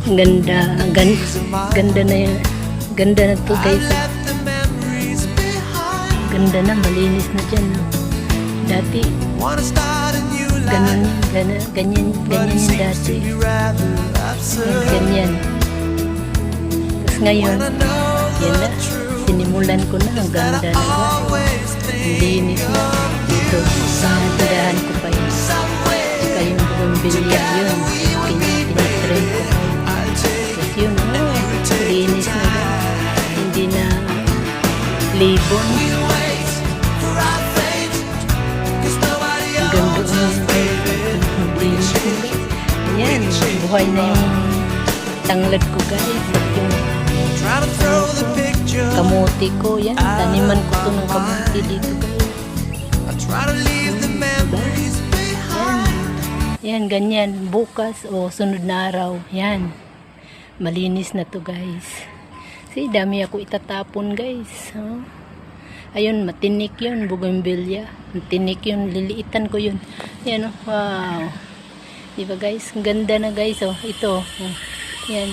Ganda, ganda na yan. Ganda na to guys. Ganda na, malinis na dyan. Dati, ganyan yung dati. Ganyan. Tapos ngayon, yan na. Sinimulan ko na, ang ganda na. Linis na. Ito, tindahan ko pa yun. Saka yung bumbilya yun. Tinitrain ko pa yun. Tapos yun, linis na. Hindi na libon. Ganda linis na. Ayan, buhay na yung tanglad ko guys. At yung kamuti ko, yan. Taniman ko to ng kamuti dito guys. Yan, ganyan. Bukas o sunod na araw. Yan. Malinis na to guys. See, dami ako itatapon guys. Oh. Ayun, matinik yun. Bougainvillea. Matinik yun. Liliitan ko yun. Yan, oh. Wow. Diba guys? Ganda na guys. Oh. Ito. Oh. Yan.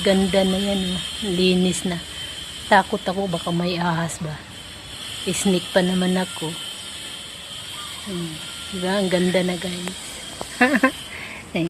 Ganda na yan. Oh. Linis na. Takot ako. Baka may ahas ba? Sneak pa naman ako. Diba? Ang ganda na guys.